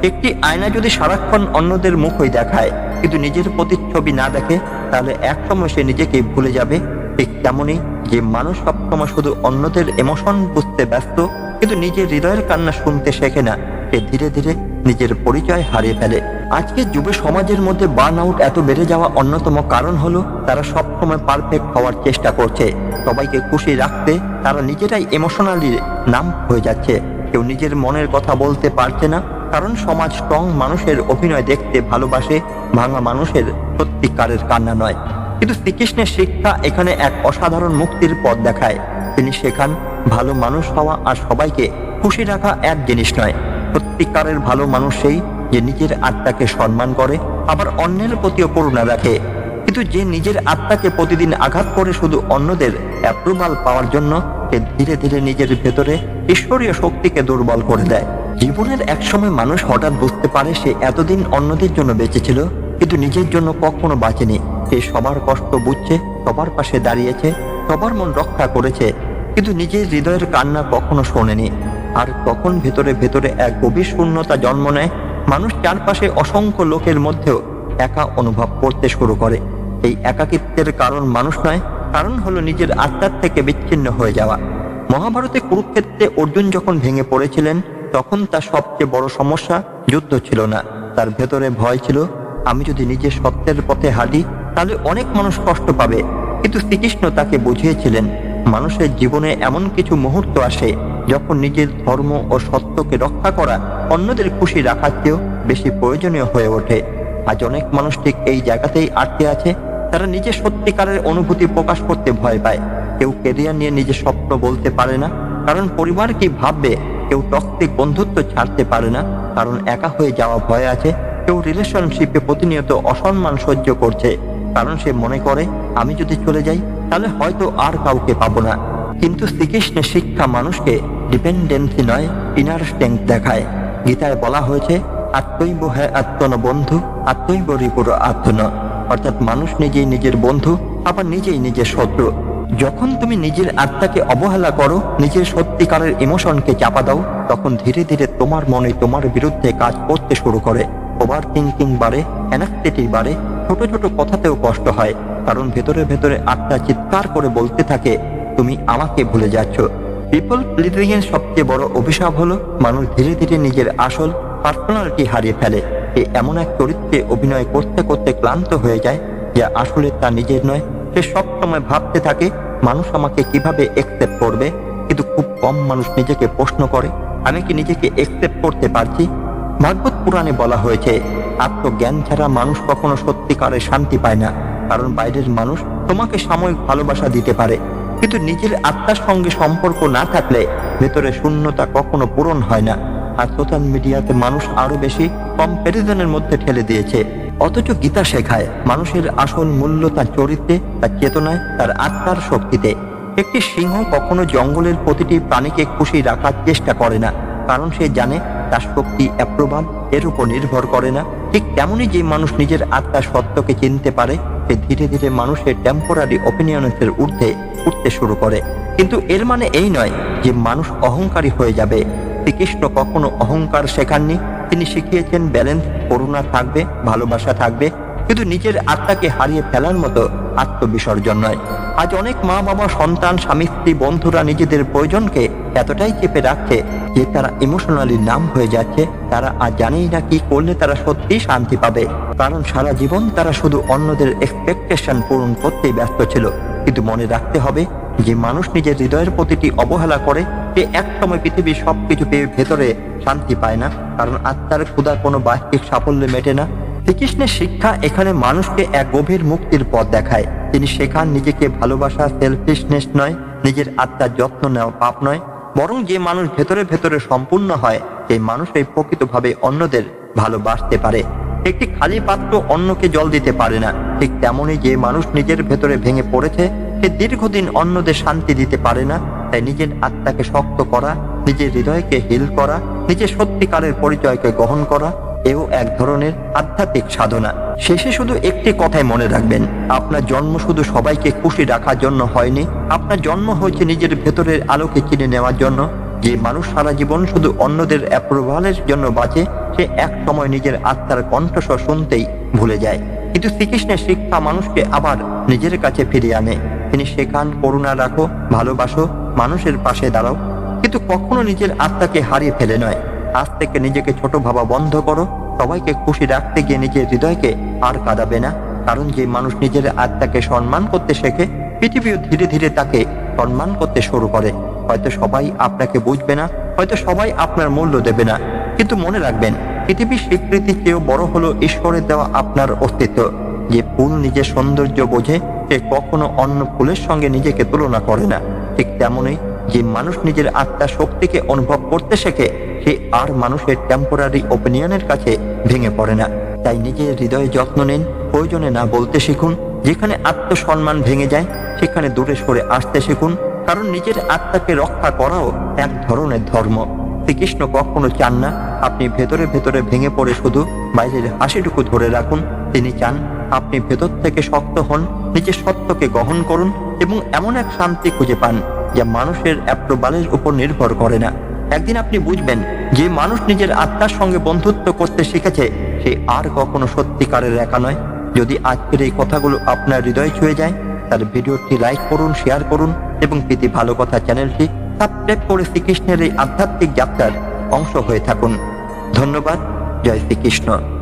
Speaker 1: একটি আয়না যদি সারাক্ষণ অন্যদের মুখই দেখায় কিন্তু নিজের প্রতিচ্ছবি না দেখে, তাহলে একসময় সে নিজেকে ভুলে যাবে। ঠিক তেমনই যে মানুষ সবসময় শুধু অন্যদের ইমোশন বুঝতে ব্যস্ত কিন্তু নিজের হৃদয়ের কান্না শুনতে শেখে না, সে ধীরে ধীরে নিজের পরিচয় হারিয়ে ফেলে। আজকে যুব সমাজের মধ্যে বার্ন আউট এত বেড়ে যাওয়া অন্যতম কারণ হলো তারা সবসময় পারফেক্ট হওয়ার চেষ্টা করছে। সবাইকে খুশি রাখতে তারা নিজেরাই ইমোশনালি নাম হয়ে যাচ্ছে। কেউ নিজের মনের কথা বলতে পারছে না, কারণ সমাজ স্ট্রং মানুষের অভিনয় দেখতে ভালোবাসে, ভাঙা মানুষের সত্যিকারের কান্না নয়। কিন্তু শ্রীকৃষ্ণের শিক্ষা এখানে এক অসাধারণ মুক্তির পথ দেখায়। তিনি শেখান ভালো মানুষ হওয়া আর সবাইকে খুশি রাখা এক জিনিস নয়। সত্যিকারের ভালো মানুষ সেই যে নিজের আত্মাকে সম্মান করে, আবার অন্যের প্রতিও করুণা রাখে। কিন্তু যে নিজের আত্মাকে প্রতিদিন আঘাত করে শুধু অন্যদের অ্যাপ্রুভাল পাওয়ার জন্য, সে ধীরে ধীরে নিজের ভেতরে ঈশ্বরীয় শক্তিকে দুর্বল করে দেয়। জীবনের এক সময় মানুষ হঠাৎ বুঝতে পারে সে এতদিন অন্যদের জন্য বেঁচে ছিল কিন্তু নিজের জন্য কখনো বাঁচেনি। সে সবার কষ্ট বুঝছে, সবার পাশে দাঁড়িয়েছে, সবার মন রক্ষা করেছে, কিন্তু নিজের হৃদয়ের কান্না কখনো শোনেনি। আর তখন ভেতরে ভেতরে এক গভীর শূন্যতা জন্ম নেয়। মানুষ চারপাশে অসংখ্য লোকের মধ্যেও একা অনুভব করতে শুরু করে। এই একাকিত্বের কারণ মানুষ নয়, কারণ হলো নিজের আত্মার থেকে বিচ্ছিন্ন হয়ে যাওয়া। মহাভারতে কুরুক্ষেত্রে অর্জুন যখন ভেঙে পড়েছিলেন, তখন তার সবচেয়ে বড় সমস্যা যুদ্ধ ছিল না, তার ভেতরে ভয় ছিল আমি যদি নিজের সত্যের পথে হাঁটি তাহলে অনেক মানুষ কষ্ট পাবে। কিন্তু শ্রীকৃষ্ণ তাকে বুঝিয়েছিলেন মানুষের জীবনে এমন কিছু মুহূর্ত আসে যখন নিজের ধর্ম ও সত্যকে রক্ষা করা অন্যদের খুশি রাখার চেয়েও বেশি প্রয়োজনীয় হয়ে ওঠে। আজ অনেক মানুষ ঠিক এই জায়গাতেই আটকে আছে। তারা নিজের সত্যিকারের অনুভূতি প্রকাশ করতে ভয় পায়। কেউ ক্যারিয়ার নিয়ে নিজের স্বপ্ন বলতে পারে না, কারণ পরিবার কি ভাববে। কেউ টক্সিক বন্ধুত্ব ছাড়তে পারে না, কারণ একা হয়ে যাওয়া ভয় আছে। কেউ রিলেশনশিপে প্রতিনিয়ত অসম্মান সহ্য করছে, কারণ সে মনে করে আমি যদি চলে যাই তাহলে হয়তো আর কাউকে পাবো না। কিন্তু শ্রীকৃষ্ণের শিক্ষা মানুষকে ডিপেন্ডেন্সি নয়, ইনার স্ট্রেংথ দেখায়। গীতায় বলা হয়েছে আত্মৈব হ্যাঁ আত্মন বন্ধু, আত্মৈব রিপুর আত্মন। অর্থাৎ মানুষ নিজেই নিজের বন্ধু, আবার নিজেই নিজের শত্রু। যখন তুমি নিজের আত্মাকে অবহেলা করো, নিজের সত্যিকারের ইমোশনকে চাপা দাও, তখন ধীরে ধীরে তোমার মনে তোমার বিরুদ্ধে কাজ করতে শুরু করে। ওভার থিঙ্কিং বাড়ে, অ্যাংজাইটি বাড়ে, ছোট ছোট কথাতেও কষ্ট হয়, কারণ ভেতরে ভেতরে আত্মা চিৎকার করে বলতে থাকে তুমি আমাকে ভুলে যাচ্ছ। পিপল প্লিজিং এর সবচেয়ে বড় অভিশাপ হলো মানুষ ধীরে ধীরে নিজের আসল পার্সোনালিটি হারিয়ে ফেলে। সে এমন এক চরিত্রে অভিনয় করতে করতে ক্লান্ত হয়ে যায় যা আসলে তা নিজের নয়। সে সবসময় ভাবতে থাকে মানুষ আমাকে কিভাবে একসেপ্ট করবে, কিন্তু খুব কম মানুষ নিজেকে প্রশ্ন করে আমি কি নিজেকে একসেপ্ট করতে পারছি। ভাগবত পুরাণে বলা হয়েছে আত্মজ্ঞান ছাড়া মানুষ কখনো সত্যিকারের শান্তি পায় না, কারণ বাইরের মানুষ তোমাকে সাময়িক ভালোবাসা দিতে পারে, কিন্তু নিজের আত্মার সঙ্গে সম্পর্ক না থাকলে ভেতরে শূন্যতা কখনো পূরণ হয় না। আর সোশ্যাল মিডিয়াতে মানুষ আরো বেশি কম্প্যারিজনের মধ্যে ঠেলে দিয়েছে। অথচ গীতা শেখায় মানুষের আসল মূল্য তার চরিত্রে, তার চেতনায়, তার আত্মার শক্তিতে। একটি সিংহ কখনো জঙ্গলের প্রতিটি প্রাণীকে খুশি রাখার চেষ্টা করে না, কারণ সে জানে তার শক্তি অ্যাপ্রুভাল এর উপর নির্ভর করে না। ঠিক তেমনই যে মানুষ নিজের আত্মার সত্যকে চিনতে পারে, সে ধীরে ধীরে মানুষের টেম্পোরারি অপিনিয়নের ঊর্ধ্বে উঠতে শুরু করে। কিন্তু এর মানে এই নয় যে মানুষ অহংকারী হয়ে যাবে। শ্রীকৃষ্ণ কখনো অহংকার শেখাননি, তিনি শিখিয়েছেন ব্যালেন্স, করুণা থাকবে, ভালোবাসা থাকবে, কিন্তু নিজের আত্মাকে হারিয়ে ফেলার মতো আত্মবিসর্জন নয়। আজ অনেক মা বাবা, সন্তান, স্বামী স্ত্রী, বন্ধুরা নিজেদের প্রয়োজনকে এতটাই চেপে রাখছে যে তারা ইমোশনালি নাম হয়ে যাচ্ছে। তারা আজ জানেই না কি করলে তারা সত্যিই শান্তি পাবে, কারণ সারা জীবন তারা শুধু অন্যদের এক্সপেকটেশন পূরণ করতেই ব্যস্ত ছিল। কিন্তু মনে রাখতে হবে যে মানুষ নিজের হৃদয়ের প্রতিটি অবহেলা করে, সে একসময় পৃথিবীর সবকিছু পেয়ে ভেতরে শান্তি পায় না, কারণ আত্মার ক্ষুধা কোনো বাহ্যিক সাফল্যে মেটে না। শ্রীকৃষ্ণের শিক্ষা এখানে মানুষকে এক গভীর মুক্তির পথ দেখায়। তিনি শেখান নিজেকে ভালোবাসা সেলফিশনেস নয়, নিজের আত্মার যত্ন নেওয়া পাপ নয়, বরং যে মানুষ ভেতরে ভেতরে সম্পূর্ণ হয় সেই মানুষই প্রকৃতভাবে অন্যদের ভালোবাসতে পারে। একটি খালি পাত্র অন্যকে জল দিতে পারে না। ঠিক তেমনই যে মানুষ নিজের ভেতরে ভেঙে পড়েছে সে দীর্ঘদিন অন্যদের শান্তি দিতে পারে না। তাই নিজের আত্মাকে শক্ত করা, নিজের হৃদয়কে হিল করা, নিজের সত্যিকারের পরিচয়কে গ্রহণ করা, এও এক ধরনের আধ্যাত্মিক সাধনা। শেষে শুধু একটি কথাই মনে রাখবেন, আপনার জন্ম শুধু সবাইকে খুশি রাখার জন্য হয়নি, আপনার জন্ম হয়েছে নিজের ভেতরের আলোকে চিনে নেওয়ার জন্য। যে মানুষ সারা জীবন শুধু অন্যদের অ্যাপ্রুভালের জন্য বাঁচে, সে এক সময় নিজের আত্মার কণ্ঠস্বর শুনতেই ভুলে যায়। কিন্তু শ্রীকৃষ্ণের শিক্ষা মানুষকে আবার নিজের কাছে ফিরিয়ে আনে। তিনি শেখান, করুণা রাখো, ভালোবাসো, মানুষের পাশে দাঁড়াও, কিন্তু কখনো নিজের আত্মাকে হারিয়ে ফেলে নয়। আজ থেকে নিজেকে ছোট ভাবা বন্ধ করো। সবাইকে খুশি রাখতে গিয়ে নিজের হৃদয়কে আর কাঁদাবে না। কারণ যে মানুষ নিজের আত্মাকে সম্মান করতে শেখে, পৃথিবীও ধীরে ধীরে তাকে সম্মান করতে শুরু করে। হয়তো সবাই আপনাকে বুঝবে না, হয়তো সবাই আপনার মূল্য দেবে না, কিন্তু মনে রাখবেন, পৃথিবীর স্বীকৃতির চেয়েও বড় হলো ঈশ্বরের দেওয়া আপনার অস্তিত্ব। যে ফুল নিজের সৌন্দর্য বোঝে, সে কখনো অন্য ফুলের সঙ্গে নিজেকে তুলনা করে না। ঠিক তেমনই যে মানুষ নিজের আত্মার শক্তিকে অনুভব করতে শেখে, সে আর মানুষের টেম্পোরারি ওপিনিয়নের কাছে ভেঙে পড়ে না। তাই নিজের হৃদয়ে যত্ন নিন, প্রয়োজনে না বলতে শিখুন। যেখানে আত্মসম্মান ভেঙে যায়, সেখানে দূরে সরে আসতে শিখুন। কারণ নিজের আত্মাকে রক্ষা করাও এক ধরনের ধর্ম। শ্রীকৃষ্ণ কখনো চান না আপনি ভেতরে ভেতরে ভেঙে পড়ে শুধু বাইরের হাসিটুকু ধরে রাখুন। তিনি চান আপনি ভেতর থেকে শক্ত হন, নিজের সত্যকে গ্রহণ করুন এবং এমন এক শান্তি খুঁজে পান যা মানুষের অ্যাপ্রুভালের উপর নির্ভর করে না। একদিন আপনি বুঝবেন, যে মানুষ নিজের আত্মার সঙ্গে বন্ধুত্ব করতে শিখেছে, সে আর কখনো সত্যিকারের একা নয়। যদি আজকের এই কথাগুলো আপনার হৃদয় ছুঁয়ে যায়, তার ভিডিওটি লাইক করুন, শেয়ার করুন এবং প্রীতি ভালো কথা চ্যানেলটি সাবস্ক্রাইব করে শ্রীকৃষ্ণের এই আধ্যাত্মিক যাত্রার অংশ হয়ে থাকুন। ধন্যবাদ। জয় শ্রীকৃষ্ণ।